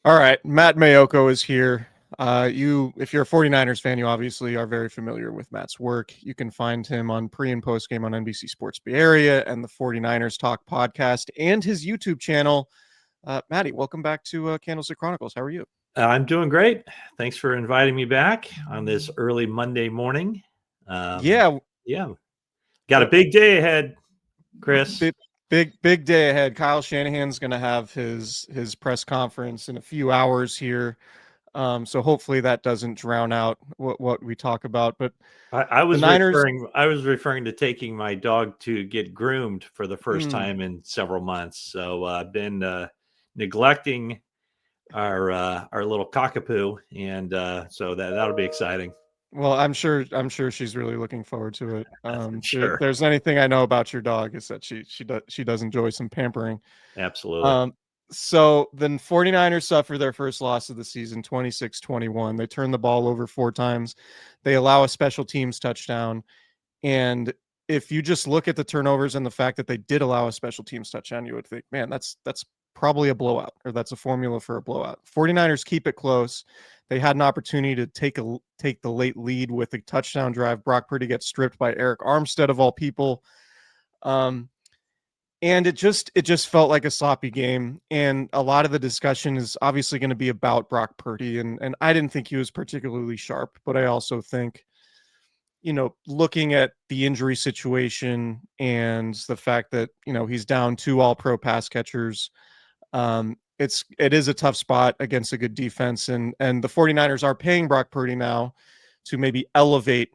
All right, Matt Maiocco is here. If you're a 49ers fan, you obviously are very familiar with Matt's work. You can find him on pre and post game on NBC Sports Bay Area and the 49ers Talk podcast and his YouTube channel. Matty, welcome back to Candlestick Chronicles. How are you? I'm doing great. Thanks for inviting me back on this early Monday morning. Yeah, Got a big day ahead, Chris. big day ahead. Kyle Shanahan's going to have his press conference in a few hours here. So hopefully that doesn't drown out what we talk about. But I was the Niners, referring to taking my dog to get groomed for the first time in several months. So I've been neglecting our little cockapoo, and so that'll be exciting. well, I'm sure she's really looking forward to it. Sure. If there's anything I know about your dog, is that she does enjoy some pampering. Absolutely. So the 49ers suffer their first loss of the season, 26-21. They turn the ball over 4 times. They allow a special teams touchdown. And if you just look at the turnovers and the fact that they did allow a special teams touchdown, you would think, man, that's probably a blowout, or that's a formula for a blowout. 49ers keep it close. They had an opportunity to take the late lead with a touchdown drive. Brock Purdy gets stripped by Eric Armstead of all people. And it just felt like a sloppy game. And a lot of the discussion is obviously going to be about Brock Purdy. And I didn't think he was particularly sharp, but I also think, looking at the injury situation and the fact that, he's down 2 all-pro pass catchers, it is a tough spot against a good defense. And the 49ers are paying Brock Purdy now to maybe elevate,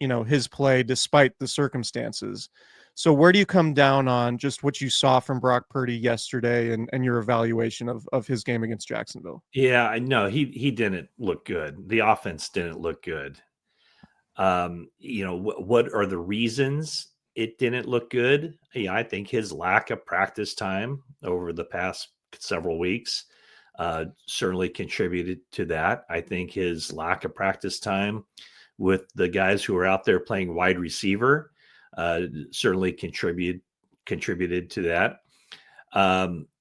his play despite the circumstances. So where do you come down on just what you saw from Brock Purdy yesterday and your evaluation of his game against Jacksonville? Yeah, I know he didn't look good. The offense didn't look good. What are the reasons it didn't look good? Yeah, I think his lack of practice time over the past several weeks certainly contributed to that. I think his lack of practice time with the guys who are out there playing wide receiver certainly contributed to that.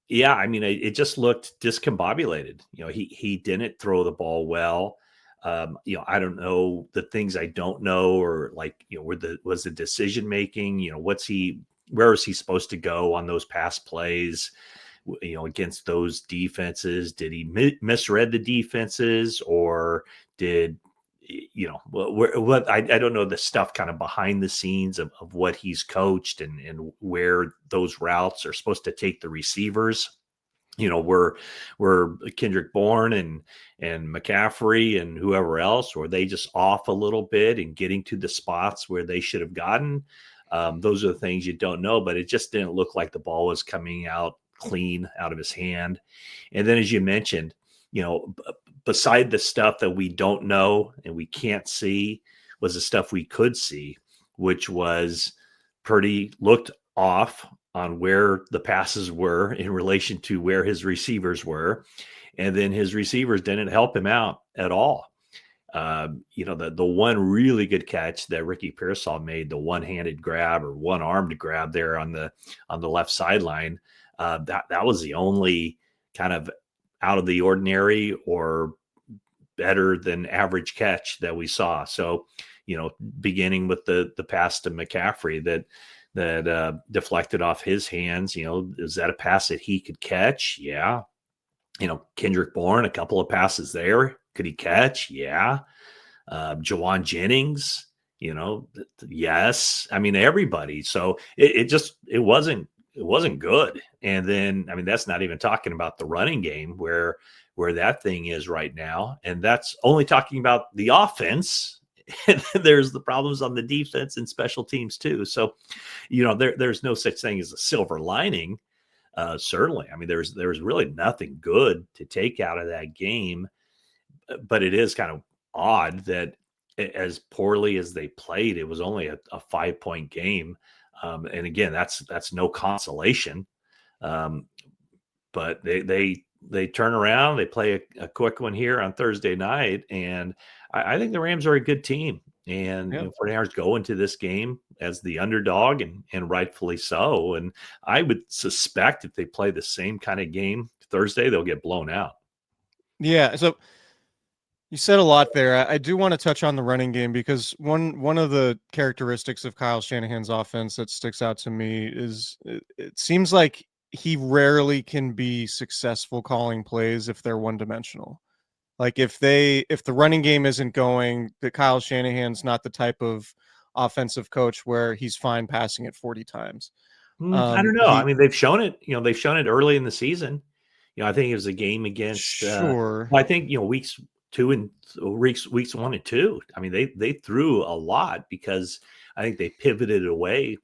It just looked discombobulated. He didn't throw the ball well. I don't know the things I don't know, or was the decision making, where is he supposed to go on those pass plays, against those defenses? Did he misread the defenses, or did, what I don't know the stuff kind of behind the scenes of what he's coached and where those routes are supposed to take the receivers. Were Kendrick Bourne and McCaffrey and whoever else, were they just off a little bit and getting to the spots where they should have gotten? Those are the things you don't know, but it just didn't look like the ball was coming out clean out of his hand. And then, as you mentioned, beside the stuff that we don't know and we can't see, was the stuff we could see, which was Purdy looked off on where the passes were in relation to where his receivers were. And then his receivers didn't help him out at all. The one really good catch that Ricky Pearsall made, the one-handed grab or one-armed grab there on the left sideline, that was the only kind of out of the ordinary or better than average catch that we saw. So, beginning with the pass to McCaffrey that deflected off his hands, is that a pass that he could catch? Yeah. Kendrick Bourne, a couple of passes there. Could he catch? Yeah. Jawan Jennings, yes. I mean, everybody. So it wasn't good. And then, that's not even talking about the running game where that thing is right now. And that's only talking about the offense. And there's the problems on the defense and special teams too. So, there's no such thing as a silver lining. Certainly. There's really nothing good to take out of that game, but it is kind of odd that as poorly as they played, it was only a 5-point game. And again, that's no consolation. But they turn around, they play a quick one here on Thursday night. And I think the Rams are a good team. And 49ers go into this game as the underdog, and rightfully so. And I would suspect if they play the same kind of game Thursday, they'll get blown out. Yeah. So you said a lot there. I do want to touch on the running game because one of the characteristics of Kyle Shanahan's offense that sticks out to me is it seems like he rarely can be successful calling plays if they're one dimensional. Like if the running game isn't going, that Kyle Shanahan's not the type of offensive coach where he's fine passing it 40 times. I don't know. I He mean, they've shown it. They've shown it early in the season. I think it was a game against. Sure. Well, I think weeks 1 and 2. I mean, they threw a lot because I think they pivoted away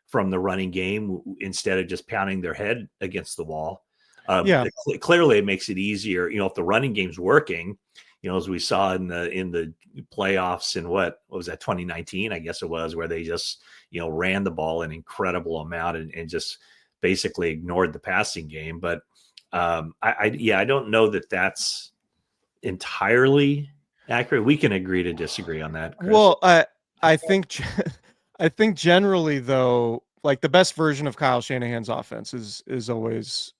from the running game instead of just pounding their head against the wall. Yeah. Clearly, it makes it easier. If the running game's working, as we saw in the playoffs in what was that 2019, I guess it was, where they just ran the ball an incredible amount and just basically ignored the passing game. But I don't know that that's entirely accurate. We can agree to disagree on that, Chris. Well, I think I think generally though, like the best version of Kyle Shanahan's offense is always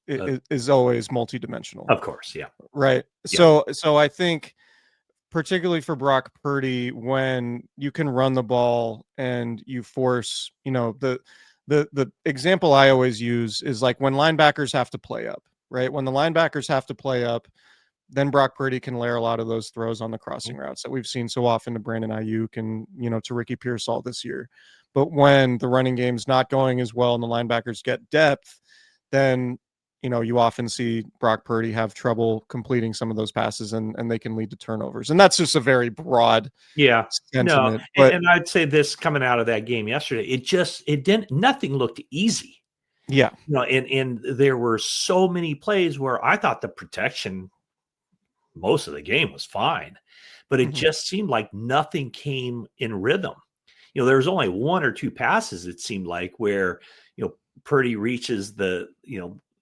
is always multidimensional. Of course, yeah. Right. Yeah. So I think particularly for Brock Purdy, when you can run the ball and you force, the example I always use is like when linebackers have to play up, right? When the linebackers have to play up, then Brock Purdy can layer a lot of those throws on the crossing routes that we've seen so often to Brandon Ayuk and, to Ricky Pearsall this year. But when the running game's not going as well and the linebackers get depth, then, you often see Brock Purdy have trouble completing some of those passes and they can lead to turnovers. And that's just a very broad sentiment. No, But and I'd say this coming out of that game yesterday, nothing looked easy. yeah. And there were so many plays where I thought the protection most of the game was fine, but it just seemed like nothing came in rhythm. There was only one or two passes, it seemed like, where, Purdy reaches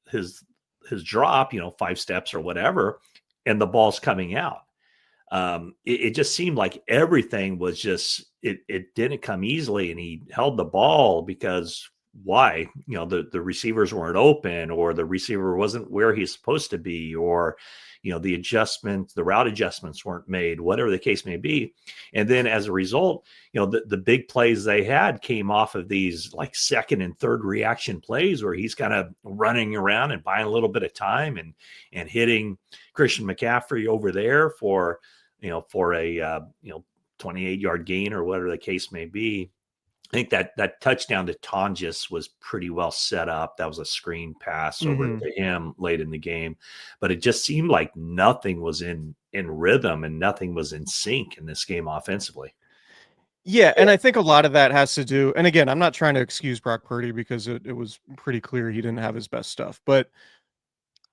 his drop, 5 steps or whatever, and the ball's coming out. It just seemed like everything was just, it didn't come easily, and he held the ball because why? The receivers weren't open, or the receiver wasn't where he's supposed to be, or the route adjustments weren't made, whatever the case may be. And then as a result, the big plays they had came off of these like second and third reaction plays where he's kind of running around and buying a little bit of time and hitting Christian McCaffrey over there for a 28-yard gain or whatever the case may be. I think that touchdown to Tonjes was pretty well set up. That was a screen pass over to him late in the game, but it just seemed like nothing was in rhythm and nothing was in sync in this game offensively. Yeah, and I think a lot of that has to do, and again, I'm not trying to excuse Brock Purdy because it was pretty clear he didn't have his best stuff, but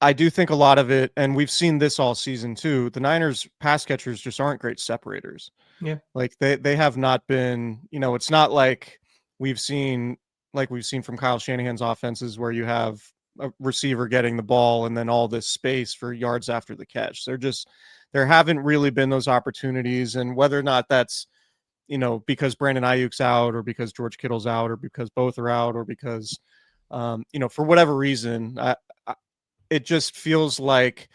I do think a lot of it, and we've seen this all season too, the Niners pass catchers just aren't great separators. Yeah. Like they have not been, it's not like we've seen from Kyle Shanahan's offenses where you have a receiver getting the ball and then all this space for yards after the catch. There haven't really been those opportunities, and whether or not that's, because Brandon Ayuk's out or because George Kittle's out or because both are out or because, for whatever reason, it just feels like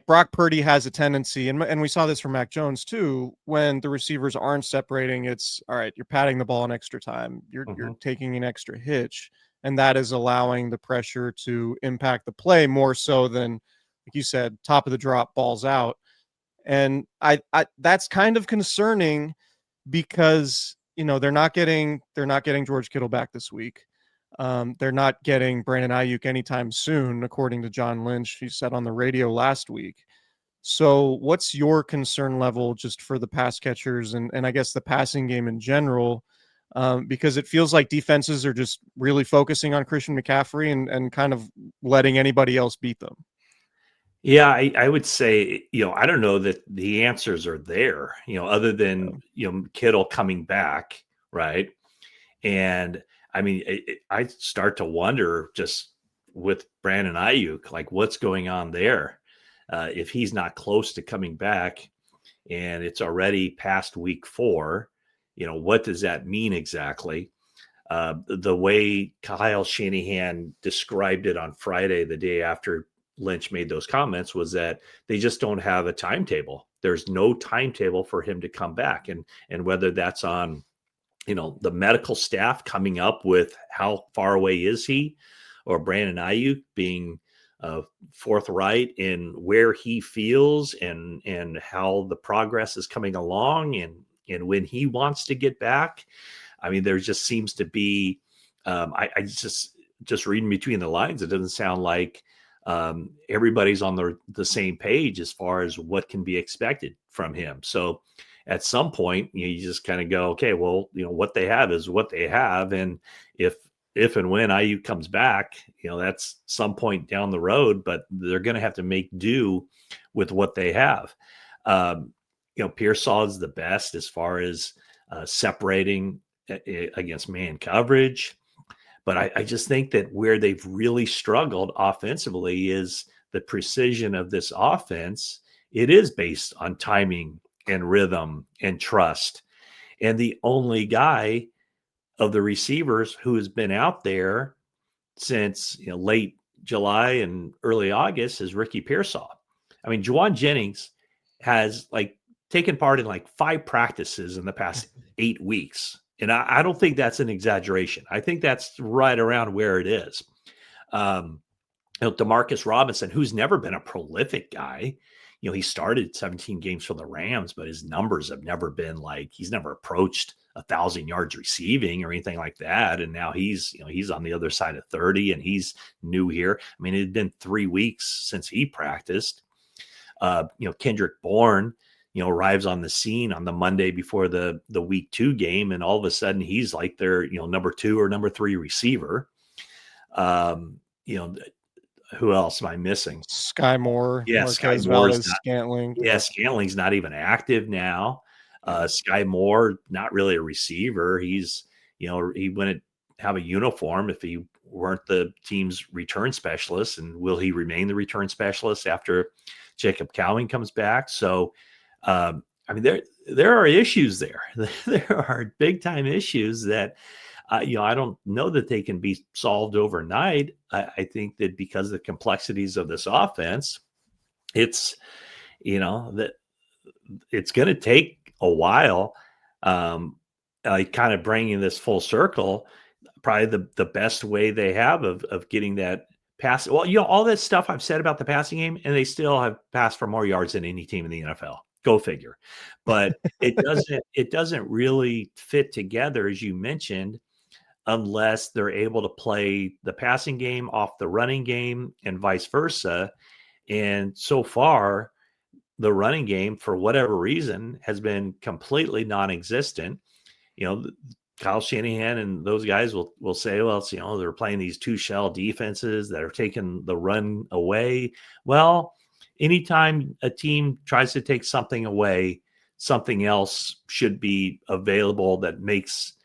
Brock Purdy has a tendency, and we saw this from Mac Jones too, when the receivers aren't separating, it's all right, you're patting the ball in extra time, you're taking an extra hitch, and that is allowing the pressure to impact the play more so than, like you said, top of the drop, balls out. And I that's kind of concerning because they're not getting George Kittle back this week. They're not getting Brandon Ayuk anytime soon, according to John Lynch. He said on the radio last week. So what's your concern level just for the pass catchers and I guess the passing game in general? Because it feels like defenses are just really focusing on Christian McCaffrey and kind of letting anybody else beat them. Yeah, I would say, I don't know that the answers are there, other than, Kittle coming back, right? And I mean, I start to wonder just with Brandon Ayuk, like what's going on there? If he's not close to coming back and it's already past week 4, what does that mean exactly? The way Kyle Shanahan described it on Friday, the day after Lynch made those comments was that they just don't have a timetable. There's no timetable for him to come back, and whether that's on, the medical staff coming up with how far away is he, or Brandon Ayuk being forthright in where he feels and how the progress is coming along and when he wants to get back. I mean, there just seems to be, I just reading between the lines, it doesn't sound like everybody's on the same page as far as what can be expected from him. So at some point, you just kind of go, okay, well, what they have is what they have. And if and when IU comes back, that's some point down the road, but they're going to have to make do with what they have. Pearsall is the best as far as separating against man coverage. But I just think that where they've really struggled offensively is the precision of this offense. It is based on timing and rhythm and trust. And the only guy of the receivers who has been out there since late July and early August is Ricky Pearsall. I mean, Juwan Jennings has taken part in 5 practices in the past 8 weeks. And I don't think that's an exaggeration. I think that's right around where it is. Demarcus Robinson, who's never been a prolific guy, he started 17 games for the Rams, but his numbers have never been he's never approached 1,000 yards receiving or anything like that. And now he's on the other side of 30 and he's new here. I mean, it had been 3 weeks since he practiced. Kendrick Bourne, arrives on the scene on the Monday before the week 2 game. And all of a sudden he's their, number 2 or number 3 receiver. Who else am I missing? Sky Moore. Yeah, Marquez Sky Moore's Valdez Scantling. Yeah, Scantling's not even active now. Sky Moore, not really a receiver. He's, he wouldn't have a uniform if he weren't the team's return specialist. And will he remain the return specialist after Jacob Cowing comes back? So, I mean, there are issues there. There are big time issues that, I don't know that they can be solved overnight. I think that because of the complexities of this offense, it's, that it's going to take a while. Kind of bringing this full circle, probably the best way they have of getting that pass. Well, all that stuff I've said about the passing game, and they still have passed for more yards than any team in the NFL. Go figure. But it doesn't really fit together, as you mentioned, unless they're able to play the passing game off the running game and vice versa. And so far, the running game, for whatever reason, has been completely non-existent. Kyle Shanahan and those guys will say, well, it's, they're playing these 2 shell defenses that are taking the run away. Well, anytime a team tries to take something away, something else should be available that makes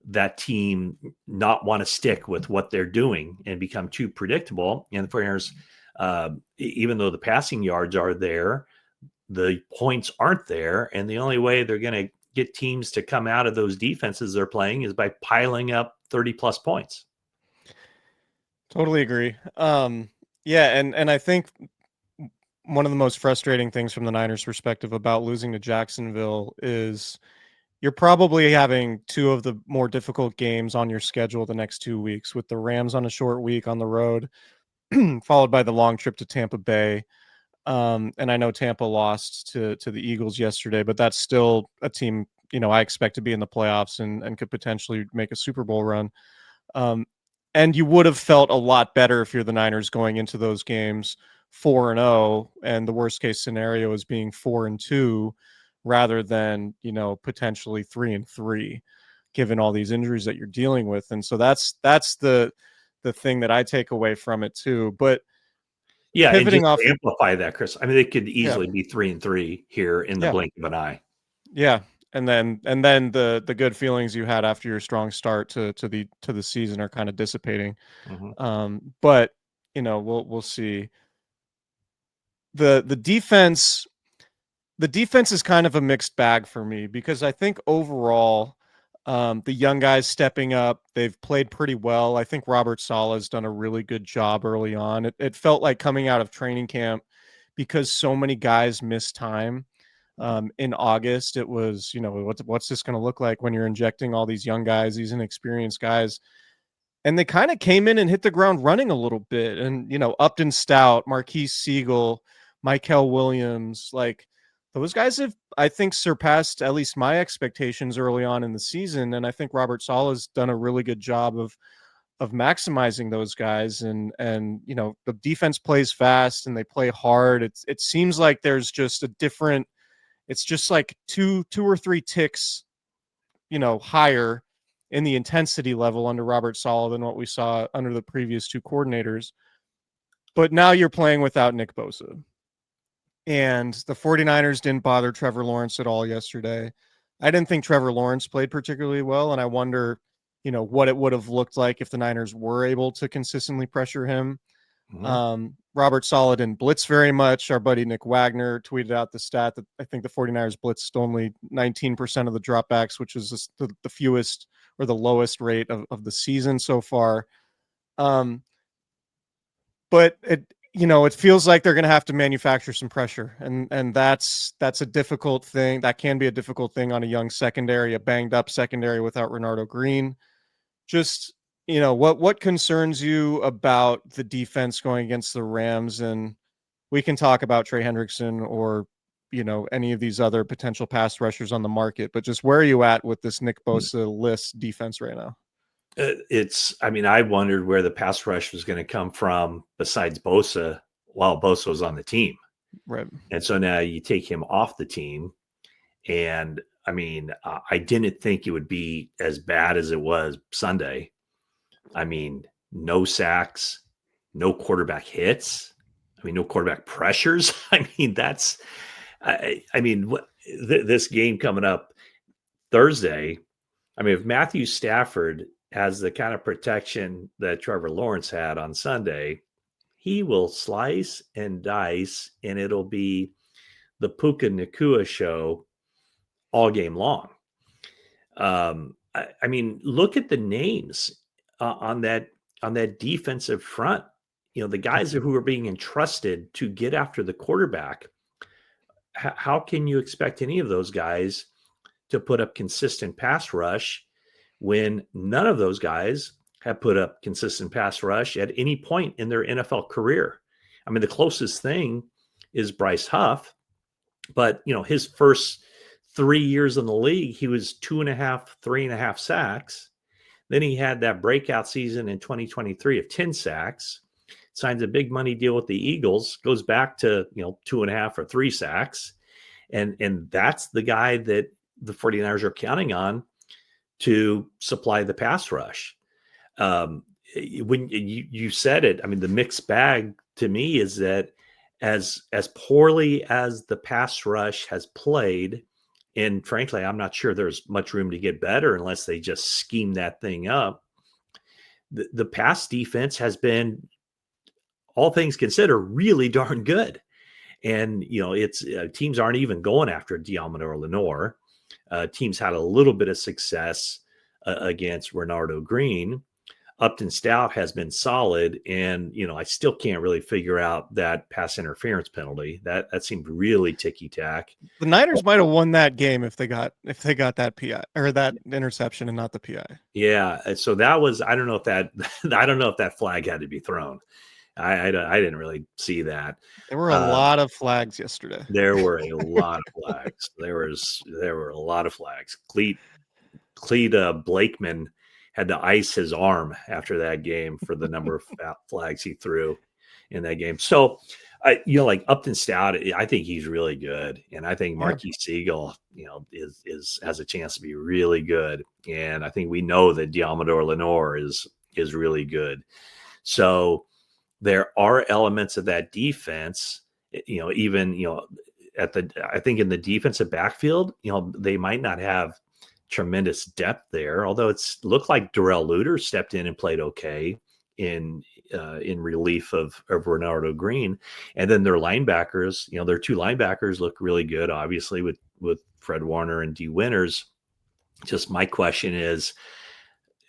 that team not want to stick with what they're doing and become too predictable. And whereas, even though the passing yards are there, the points aren't there. And the only way they're going to get teams to come out of those defenses they're playing is by piling up 30 plus points. Totally agree. Yeah. And I think one of the most frustrating things from the Niners perspective about losing to Jacksonville is you're probably having 2 of the more difficult games on your schedule the next 2 weeks, with the Rams on a short week on the road, followed by the long trip to Tampa Bay. And I know Tampa lost to the Eagles yesterday, but that's still a team, I expect to be in the playoffs and could potentially make a Super Bowl run. And you would have felt a lot better if you're the Niners going into those games 4-0, and the worst case scenario is being 4-2 rather than, potentially 3-3, given all these injuries that you're dealing with. And so that's the thing that I take away from it too. But yeah, pivoting and off, to amplify that, Chris, I mean, they could easily be 3-3 here in the blink of an eye. Yeah. And then the good feelings you had after your strong start to the season are kind of dissipating. Mm-hmm. But we'll see. The defense is kind of a mixed bag for me, because I think overall, The young guys stepping up, they've played pretty well. I think Robert Saleh has done a really good job early on. It felt like coming out of training camp, because so many guys missed time in August. It was, what's this going to look like when you're injecting all these young guys, these inexperienced guys? And they kind of came in and hit the ground running a little bit. And, Upton Stout, Marquise Siegel, Michael Williams, like those guys have, I think, surpassed at least my expectations early on in the season. And I think Robert Saleh has done a really good job of maximizing those guys. And the defense plays fast and they play hard. It seems like there's just a different, it's just like two or three ticks, higher in the intensity level under Robert Saleh than what we saw under the previous two coordinators. But now you're playing without Nick Bosa. And the 49ers didn't bother Trevor Lawrence at all yesterday. I didn't think Trevor Lawrence played particularly well, and I wonder, what it would have looked like if the Niners were able to consistently pressure him. Mm-hmm. Robert Saleh didn't blitz very much. Our buddy Nick Wagner tweeted out the stat that I think the 49ers blitzed only 19% of the dropbacks, which is the fewest or the lowest rate of the season so far. But it feels like they're going to have to manufacture some pressure. And that's a difficult thing. That can be a difficult thing on a young secondary, a banged up secondary without Renardo Green. Just, what concerns you about the defense going against the Rams? And we can talk about Trey Hendrickson or, any of these other potential pass rushers on the market, but just where are you at with this Nick Bosa list defense right now? I wondered where the pass rush was going to come from besides Bosa while Bosa was on the team. Right. And so now you take him off the team. And I didn't think it would be as bad as it was Sunday. No sacks, no quarterback hits. No quarterback pressures. This game coming up Thursday, if Matthew Stafford has the kind of protection that Trevor Lawrence had on Sunday, he will slice and dice, and it'll be the Puka Nacua show all game long. Look at the names on that defensive front. The guys who are being entrusted to get after the quarterback. How can you expect any of those guys to put up consistent pass rush when none of those guys have put up consistent pass rush at any point in their NFL career? The closest thing is Bryce Huff, but his first 3 years in the league, he was 3.5 sacks. Then he had that breakout season in 2023 of 10 sacks, signs a big money deal with the Eagles, goes back to 2.5 or 3 sacks. And that's the guy that the 49ers are counting on to supply the pass rush. When you said it, the mixed bag to me is that as poorly as the pass rush has played, and frankly, I'm not sure there's much room to get better unless they just scheme that thing up. The pass defense has been, all things considered, really darn good. And, it's teams aren't even going after Diamador Lenore. Teams had a little bit of success against Renardo Green. Upton Stout has been solid, and I still can't really figure out that pass interference penalty. That seemed really ticky-tack. The Niners might have won that game if they got that PI or that interception and not the PI. Yeah, so that was, I don't know if that flag had to be thrown. I didn't really see that. There were a lot of flags yesterday. There were a lot of flags. There were a lot of flags. Cleat Blakeman had to ice his arm after that game for the number of flags he threw in that game. So, like Upton Stout, I think he's really good, and I think Marquise Siegel, has a chance to be really good. And I think we know that Diamador Lenore is really good. So there are elements of that defense, even I think in the defensive backfield, they might not have tremendous depth there, although it's looked like Darrell Luter stepped in and played okay in relief of Renardo Green. And then their linebackers, their two linebackers look really good, obviously with Fred Warner and D Winters. Just my question is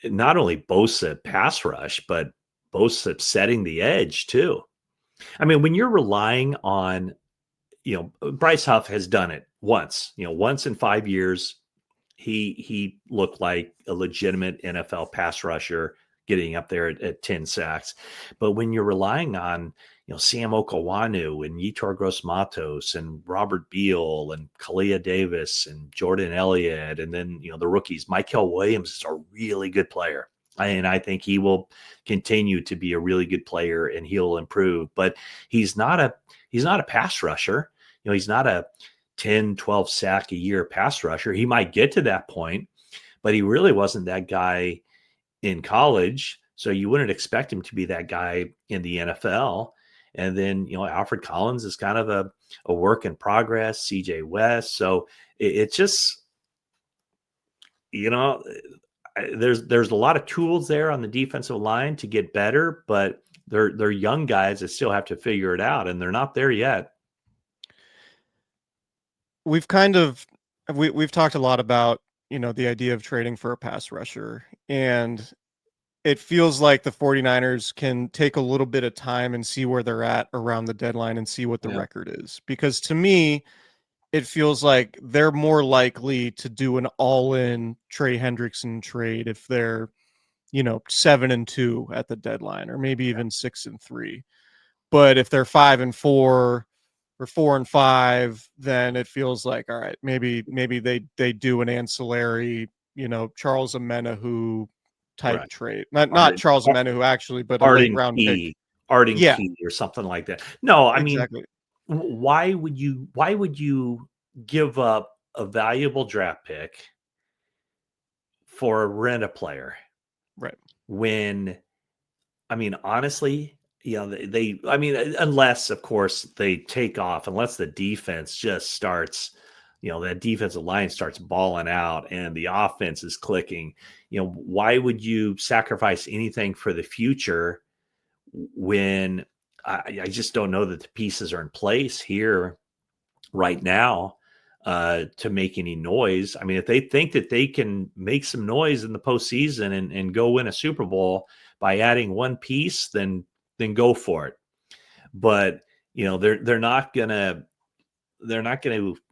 not only Bosa pass rush, but Bosa setting the edge too. I mean, when you're relying on, Bryce Huff has done it once, once in 5 years. He looked like a legitimate NFL pass rusher, getting up there at 10 sacks. But when you're relying on, Sam Okawanu and Yetur Gross-Matos and Robert Beal and Kalia Davis and Jordan Elliott, and then, the rookies, Michael Williams is a really good player. And I think he will continue to be a really good player and he'll improve, but he's not a pass rusher. He's not a 10, 12 sack a year pass rusher. He might get to that point, but he really wasn't that guy in college. So you wouldn't expect him to be that guy in the NFL. And then, Alfred Collins is kind of a work in progress, CJ West. So it's just, there's a lot of tools there on the defensive line to get better, but they're young guys that still have to figure it out, and they're not there yet. We've talked a lot about, the idea of trading for a pass rusher, and it feels like the 49ers can take a little bit of time and see where they're at around the deadline and see what the record is. Because to me, it feels like they're more likely to do an all-in Trey Hendrickson trade if they're, 7-2 at the deadline, or maybe even 6-3. But if they're 5-4 or 4-5, then it feels like, all right, maybe they do an ancillary, Charles Omenihu type trade. Not Charles Omenihu actually, but a late round pick. Arden Key or something like that. No, I exactly. mean, why would you give up a valuable draft pick for a rent a player? Right. When, I mean, honestly, unless of course they take off, unless the defense just starts, that defensive line starts balling out and the offense is clicking, why would you sacrifice anything for the future when I just don't know that the pieces are in place here right now to make any noise. I mean, if they think that they can make some noise in the postseason and go win a Super Bowl by adding one piece, then go for it. But they're not gonna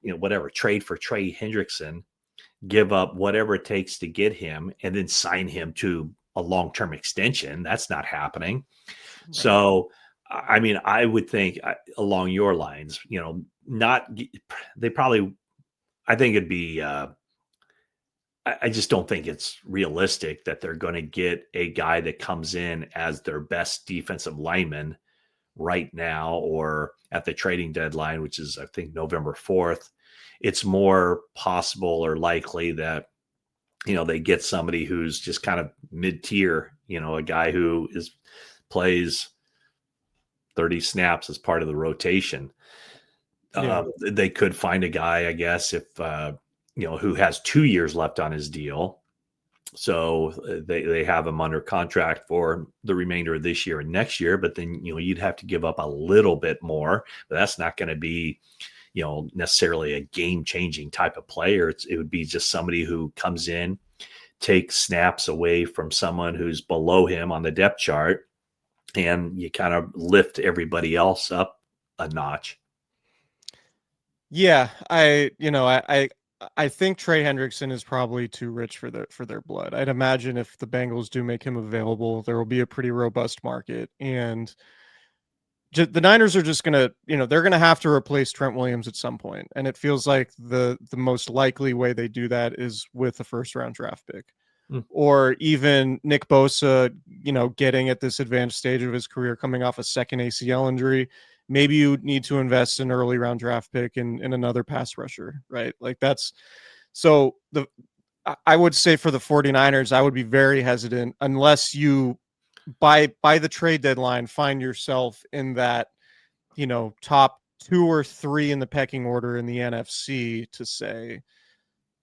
whatever, trade for Trey Hendrickson, give up whatever it takes to get him, and then sign him to a long-term extension. That's not happening. Right. So, I mean, I would think along your lines, I think it'd be, I just don't think it's realistic that they're going to get a guy that comes in as their best defensive lineman right now or at the trading deadline, which is, I think, November 4th. It's more possible or likely that, they get somebody who's just kind of mid-tier, a guy who plays 30 snaps as part of the rotation. Yeah. They could find a guy, I guess, if, who has 2 years left on his deal. So they have him under contract for the remainder of this year and next year, but then, you'd have to give up a little bit more, but that's not going to be, necessarily a game-changing type of player. It would be just somebody who comes in, takes snaps away from someone who's below him on the depth chart, and you kind of lift everybody else up a notch. Yeah, I think Trey Hendrickson is probably too rich for their blood. I'd imagine if the Bengals do make him available, there will be a pretty robust market, and the Niners are just gonna, they're gonna have to replace Trent Williams at some point, and it feels like the most likely way they do that is with a first-round draft pick, or even Nick Bosa, getting at this advanced stage of his career, coming off a second ACL injury. Maybe you need to invest an early round draft pick in another pass rusher, right? Like that's so I would say for the 49ers, I would be very hesitant unless you by the trade deadline find yourself in that, top 2 or 3 in the pecking order in the NFC to say,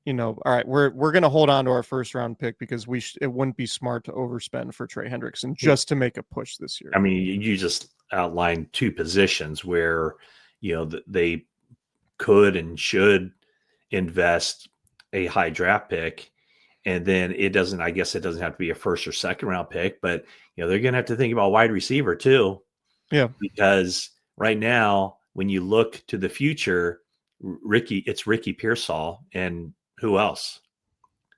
all right, we're going to hold on to our first round pick because it wouldn't be smart to overspend for Trey Hendrickson just to make a push this year. I mean, you just outlined 2 positions where, they could and should invest a high draft pick And then I guess it doesn't have to be a first or second round pick, but they're going to have to think about wide receiver too. Yeah. Because right now, when you look to the future, it's Ricky Pearsall and who else?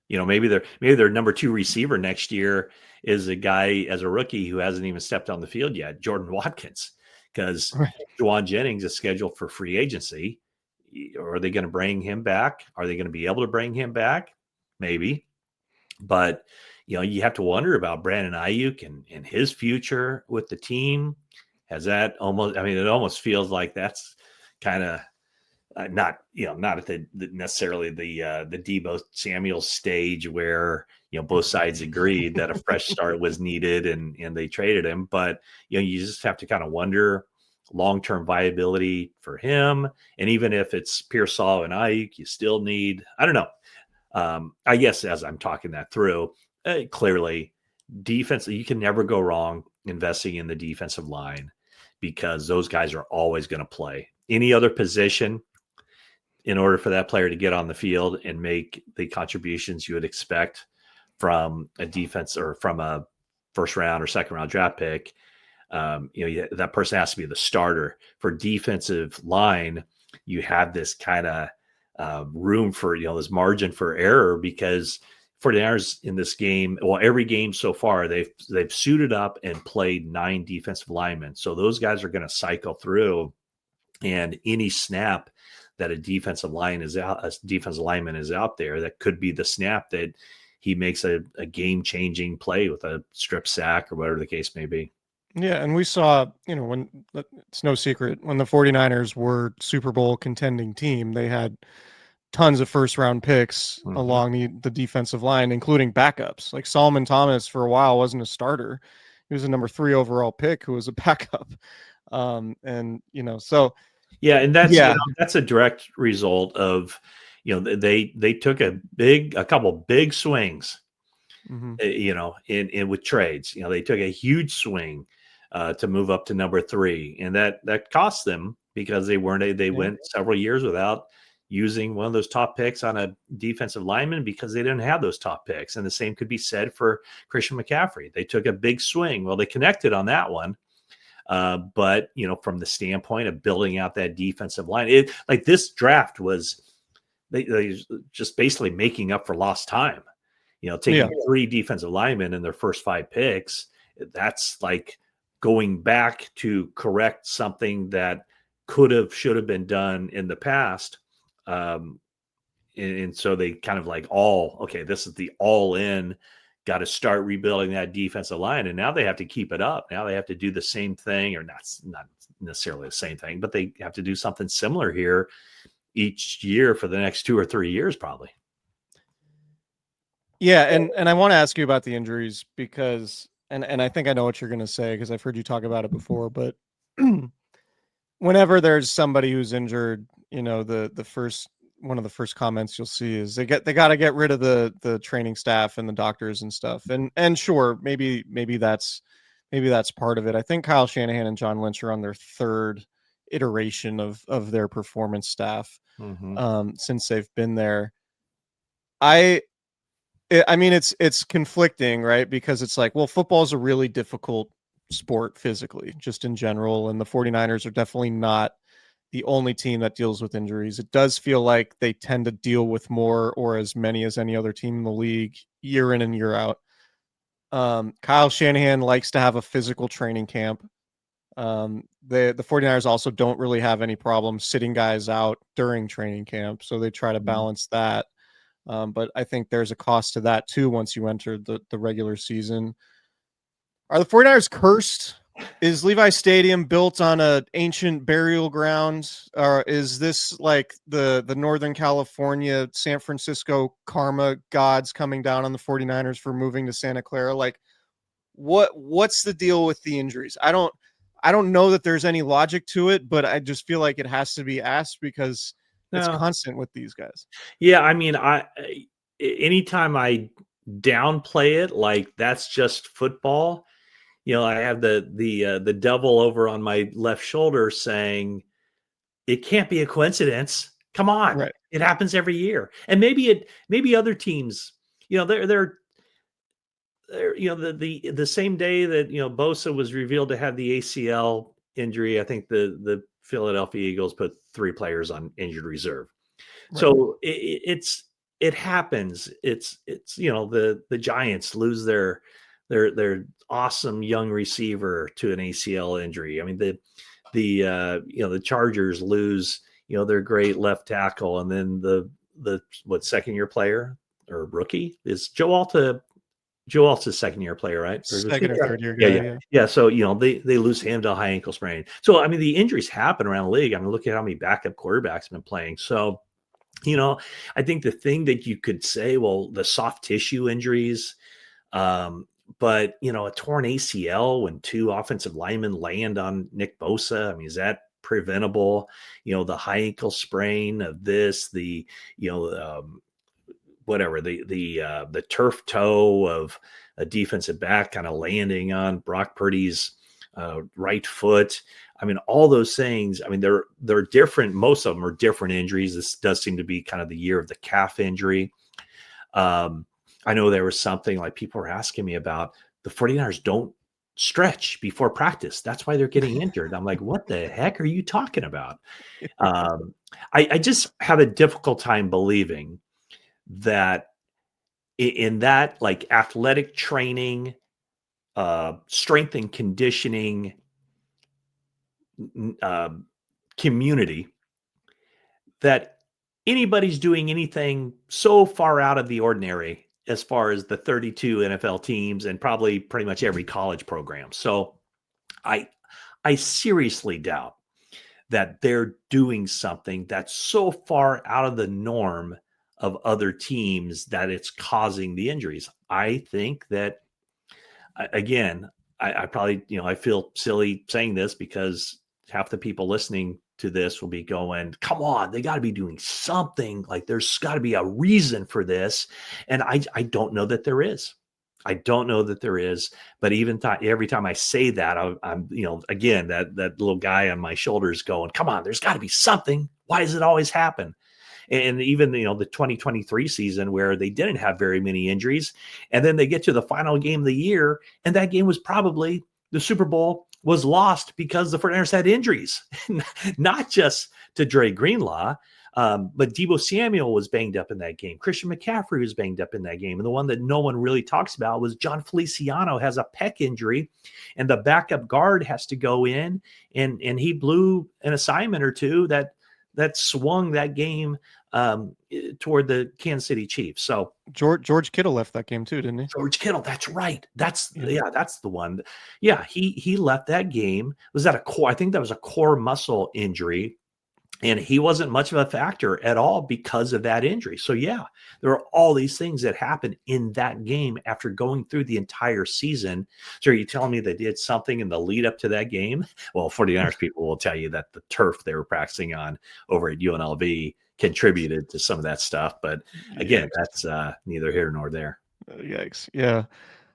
Maybe their number 2 receiver next year is a guy as a rookie who hasn't even stepped on the field yet, Jordan Watkins, because Juwan Jennings is scheduled for free agency. Are they going to bring him back? Are they going to be able to bring him back? Maybe. But, you have to wonder about Brandon Ayuk and his future with the team. Has that almost, it almost feels like that's kind of not at the necessarily the Deebo Samuel stage where, both sides agreed that a fresh start was needed and they traded him. But, you just have to kind of wonder long-term viability for him. And even if it's Pearsall and Ayuk, you still need, I don't know. I guess as I'm talking that through, clearly defense, you can never go wrong investing in the defensive line because those guys are always going to play. Any other position, in order for that player to get on the field and make the contributions you would expect from a defense or from a first round or second round draft pick, that person has to be the starter. For defensive line, you have this kind of room for, this margin for error because 49ers in this game, well, every game so far, they've suited up and played 9 defensive linemen. So those guys are going to cycle through, and any snap that a defensive lineman is out there, that could be the snap that he makes a game-changing play with a strip sack or whatever the case may be. Yeah, and we saw, when it's no secret, when the 49ers were Super Bowl contending team, they had tons of first-round picks along the defensive line, including backups. Like Solomon Thomas for a while wasn't a starter. He was a number 3 overall pick who was a backup. So yeah, and that's a direct result of, they took a couple big swings, in with trades. They took a huge swing to move up to number 3, and that cost them because they went several years without using one of those top picks on a defensive lineman because they didn't have those top picks. And the same could be said for Christian McCaffrey. They took a big swing. Well, they connected on that one. But, from the standpoint of building out that defensive line, this draft was they just basically making up for lost time, taking 3 defensive linemen in their first 5 picks. That's like going back to correct something that should have been done in the past. And so they kind of like this is the all in, got to start rebuilding that defensive line. And now they have to keep it up. Now they have to do the same thing, or not necessarily the same thing, but they have to do something similar here each year for the next 2 or 3 years, probably. Yeah. And I want to ask you about the injuries because, and I think I know what you're going to say because I've heard you talk about it before, but whenever there's somebody who's injured, one of the first comments you'll see is they got to get rid of the training staff and the doctors and stuff. And sure, maybe that's part of it. I think Kyle Shanahan and John Lynch are on their 3rd iteration of their performance staff since they've been there. It's conflicting, right? Because it's like, well, football is a really difficult sport physically, just in general. And the 49ers are definitely not the only team that deals with injuries. It does feel like they tend to deal with more or as many as any other team in the league year in and year out. Kyle Shanahan likes to have a physical training camp. The 49ers also don't really have any problem sitting guys out during training camp. So they try to balance that. But I think there's a cost to that too once you enter the regular season. Are the 49ers cursed? Is Levi Stadium built on an ancient burial ground? Or is this like the Northern California, San Francisco karma gods coming down on the 49ers for moving to Santa Clara? Like, what's the deal with the injuries? I don't know that there's any logic to it, but I just feel like it has to be asked because it's constant with these guys. Yeah, anytime I downplay it, like that's just football. I have the devil over on my left shoulder saying, it can't be a coincidence. Come on. Right. It happens every year. And maybe other teams, they're the same day that Bosa was revealed to have the ACL injury, I think the Philadelphia Eagles put 3 players on injured reserve. Right. So it happens. It's the Giants lose their awesome young receiver to an ACL injury. I mean the Chargers lose their great left tackle, and then the second year player or rookie is Joe Alta's second year player, right? Second or third year guy. Yeah. So, they lose him to a high ankle sprain. So, I mean, the injuries happen around the league. I mean, look at how many backup quarterbacks have been playing. So, I think the thing that you could say, well, the soft tissue injuries, but, a torn ACL when 2 offensive linemen land on Nick Bosa, I mean, is that preventable? The high ankle sprain of this, whatever the turf toe of a defensive back kind of landing on Brock Purdy's right foot. I mean, all those things. I mean, they're different. Most of them are different injuries. This does seem to be kind of the year of the calf injury. I know there was something like people were asking me about the 49ers don't stretch before practice. That's why they're getting injured. I'm like, what the heck are you talking about? I just have a difficult time believing that in that like athletic training, strength and conditioning community, that anybody's doing anything so far out of the ordinary as far as the 32 NFL teams and probably pretty much every college program. So I seriously doubt that they're doing something that's so far out of the norm of other teams that it's causing the injuries. I think that, again, I probably, I feel silly saying this because half the people listening to this will be going, come on, they got to be doing something. Like there's got to be a reason for this. And I don't know that there is. I don't know that there is, but even every time I say that, I'm again, that little guy on my shoulders going, come on, there's got to be something. Why does it always happen? And even, the 2023 season where they didn't have very many injuries, and then they get to the final game of the year, and that game was probably the Super Bowl was lost because the 49ers had injuries, not just to Dre Greenlaw, but Deebo Samuel was banged up in that game. Christian McCaffrey was banged up in that game. And the one that no one really talks about was John Feliciano has a pec injury, and the backup guard has to go in, and he blew an assignment or two that swung that game toward the Kansas City Chiefs. So George Kittle left that game too, didn't he? George Kittle, that's right. That's the one. Yeah, he left that game. Was that a core? I think that was a core muscle injury, and he wasn't much of a factor at all because of that injury. So yeah, there are all these things that happened in that game after going through the entire season. So are you telling me they did something in the lead up to that game? Well, 49ers people will tell you that the turf they were practicing on over at UNLV contributed to some of that stuff. But again, that's neither here nor there. Yikes. Yeah.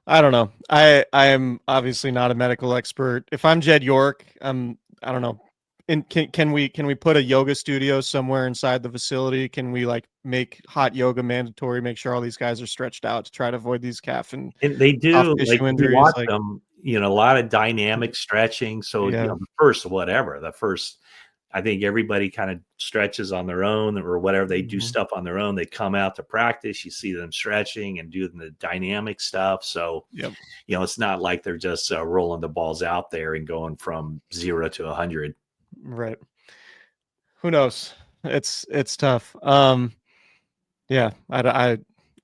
I don't know. I am obviously not a medical expert. If I'm Jed York, I don't know. And can we put a yoga studio somewhere inside the facility? Can we like make hot yoga mandatory? Make sure all these guys are stretched out to try to avoid these calf and they do like injuries. Watch them, a lot of dynamic stretching. So the first, I think everybody kind of stretches on their own or whatever. They do stuff on their own. They come out to practice. You see them stretching and doing the dynamic stuff. So it's not like they're just rolling the balls out there and going from 0 to 100. Right. Who knows? It's tough. Yeah,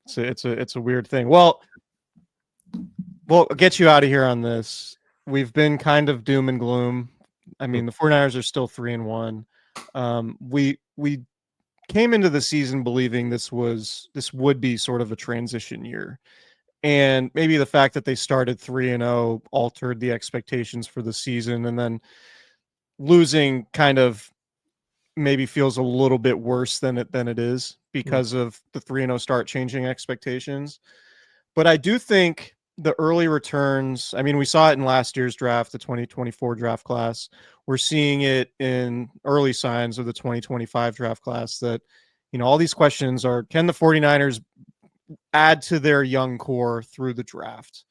it's a weird thing. Well, I'll get you out of here on this. We've been kind of doom and gloom. I mean, the 49ers are still 3-1. We came into the season believing this would be sort of a transition year. And maybe the fact that they started 3-0 altered the expectations for the season, and then losing kind of maybe feels a little bit worse than it is because of the 3-0 start changing expectations. But I do think the early returns, I mean, we saw it in last year's draft, the 2024 draft class. We're seeing it in early signs of the 2025 draft class that, all these questions are, can the 49ers add to their young core through the draft.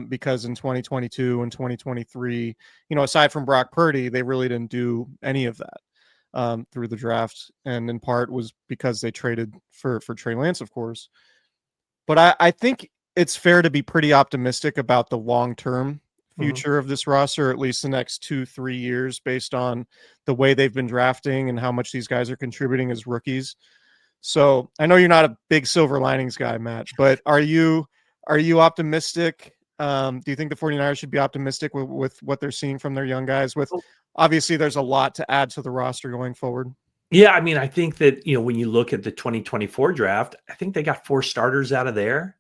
Because in 2022 and 2023, aside from Brock Purdy, they really didn't do any of that through the draft. And in part was because they traded for Trey Lance, of course. But I think it's fair to be pretty optimistic about the long-term future of this roster, at least the next 2-3 years, based on the way they've been drafting and how much these guys are contributing as rookies. So I know you're not a big silver linings guy, Matt, but are you optimistic? Do you think the 49ers should be optimistic with what they're seeing from their young guys? With obviously there's a lot to add to the roster going forward. Yeah, I mean, I think that, when you look at the 2024 draft, I think they got 4 starters out of there.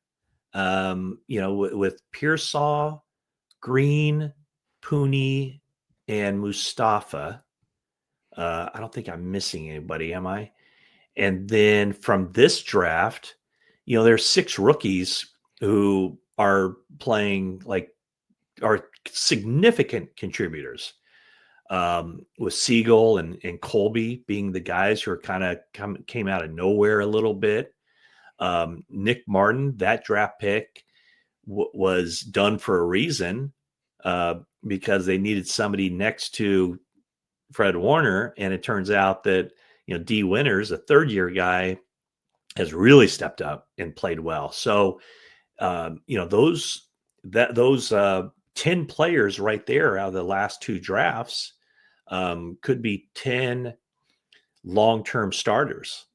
With Pearsall, Green, Pooney, and Mustafa. I don't think I'm missing anybody, am I? And then from this draft, there's 6 rookies who are playing are significant contributors. With Siegel and Colby being the guys who are kind of came out of nowhere a little bit. Nick Martin, that draft pick was done for a reason, because they needed somebody next to Fred Warner. And it turns out that, D Winters, a 3rd-year guy, has really stepped up and played well. So, those 10 players right there out of the last 2 drafts could be 10 long-term starters.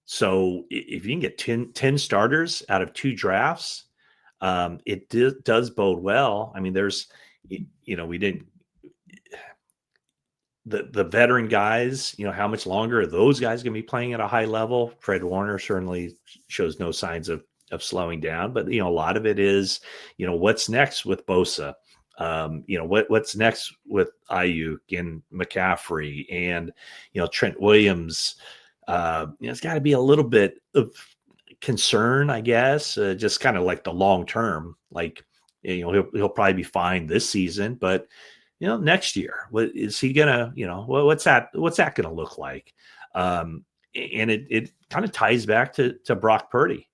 So if you can get 10 starters out of 2 drafts, it does bode well. I mean, there's, we didn't, the veteran guys, how much longer are those guys going to be playing at a high level? Fred Warner certainly shows no signs of slowing down, but, a lot of it is, what's next with Bosa? What's next with Ayuk and McCaffrey and, Trent Williams. It's got to be a little bit of concern, I guess, just kind of like the long term. Like, he'll probably be fine this season, but next year, what is he gonna? What's that gonna look like? And it kind of ties back to Brock Purdy,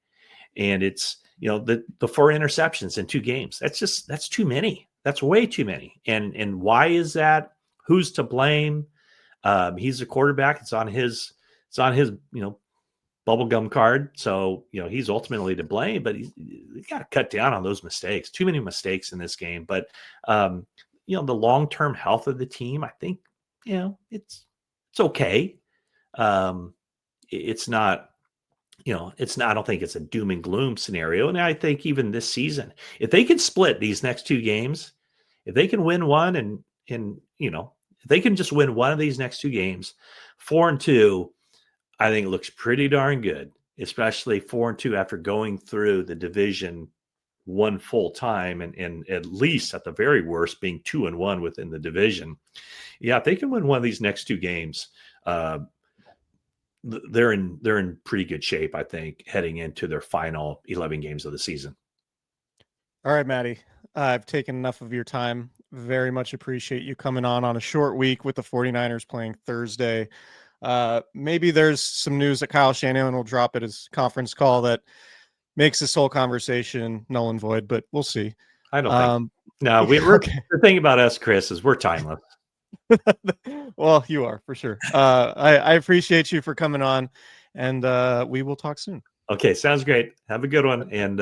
and it's the 4 interceptions in 2 games. That's too many. That's way too many. And why is that? Who's to blame? He's a quarterback. It's on his bubblegum card. So, he's ultimately to blame, but he's got to cut down on those mistakes. Too many mistakes in this game. But, the long-term health of the team, I think, it's okay. It's not, I don't think it's a doom and gloom scenario. And I think even this season, if they can split these next 2 games, if they can win one and if they can just win one of these next 2 games, 4-2, I think it looks pretty darn good, especially 4-2 after going through the division one full time and at least at the very worst being 2-1 within the division. Yeah, if they can win one of these next 2 games, they're in pretty good shape, I think, heading into their final 11 games of the season. All right, Maddie, I've taken enough of your time. Very much appreciate you coming on a short week with the 49ers playing Thursday. Maybe there's some news that Kyle Shanahan will drop at his conference call that makes this whole conversation null and void, but we'll see. I don't think. No, we're okay. The thing about us, Chris, is we're timeless. Well, you are for sure. I appreciate you for coming on, and we will talk soon. Okay, sounds great. Have a good one, and